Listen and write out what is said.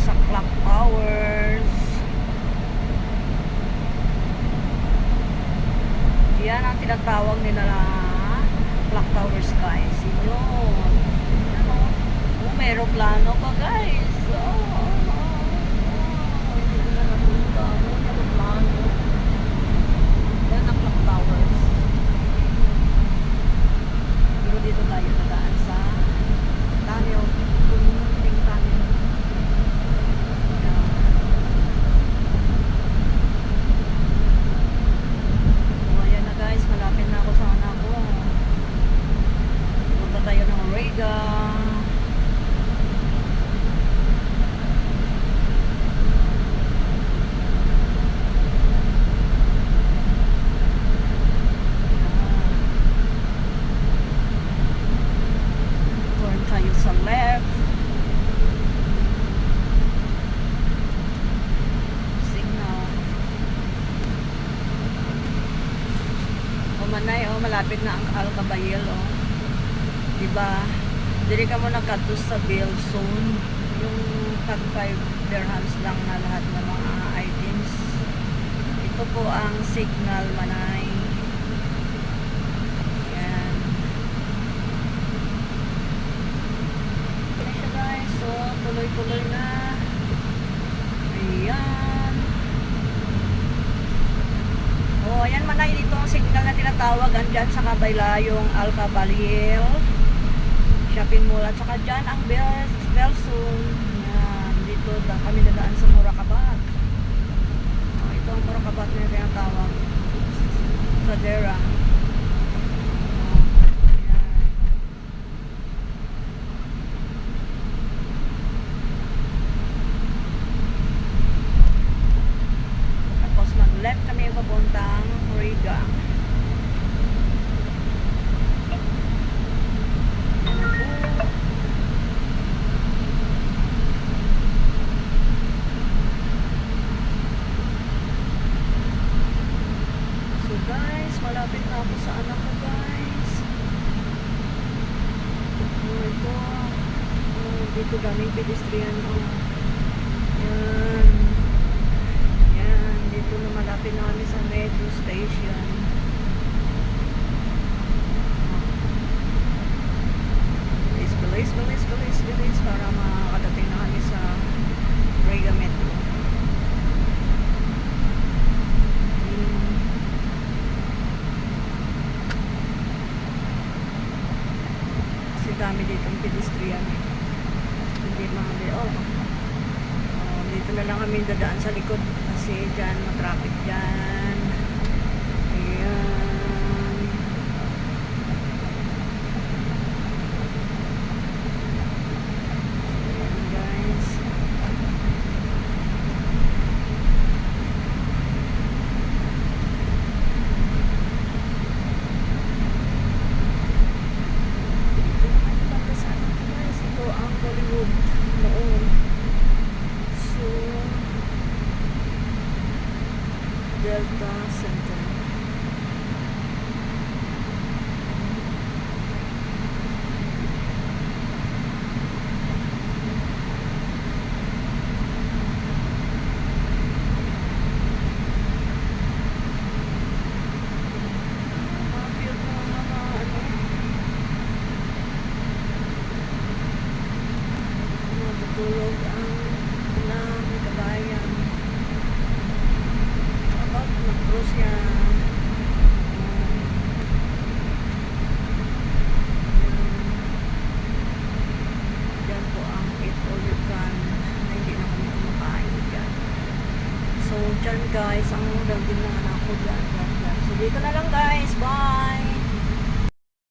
sa Clock Towers. Yan ang tinatawag nila na Clock Towers, guys. Yun. Ano? Oh, may aeroplano pa, guys. Hindi ko na natuta. May aeroplano. Yan ang Clock Towers. Pero dito tayo nagaan sa tunnel. Kunting tunnel. So, ayan na, guys. Malapit na ako sa anak ko. Punta tayo ng Rega. Turn tayo sa left. Signal. Manay, malapit na ang Alcabayel, diba? Dili ka mo nakatus sa bill soon. Yung tag 5 dirhams lang na lahat ng mga items. Ito po ang signal, Manay. Yan. Okay siya, guys. So, tuloy-tuloy na. Ayan. Oh, ayan, Manay, dito ang signal na tinatawag. Andyan sa kabila yung Alcabayel Shopping Mall. At saka dyan ang Belsun. Yan, dito kami dadaan sa Murakabat. Oh, ito ang Murakabat na tinatawag. Sa Dera. Oh, ayan. Tapos mag-left kami papuntang Riga. So guys, malapit na ako sa anak ko, guys. Ito. Dito daming pedestrian. Yan. Yan. Dito na malapit na kami sa metro station. Bilis para makakadating na kami sa Riga Metro. Kasi dami dito ang pedestrian. Hindi mga dito na lang kami dadaan sa likod kasi dyan matraffic dyan. Ayan. Delta Center. Matutulog ang kabayan. Mag-cross siya. Diyan po ang eat all you can na hindi na kami kumakain dyan. So dyan, guys, ang daldin ng anak ko dyan. So dito na lang, guys. Bye!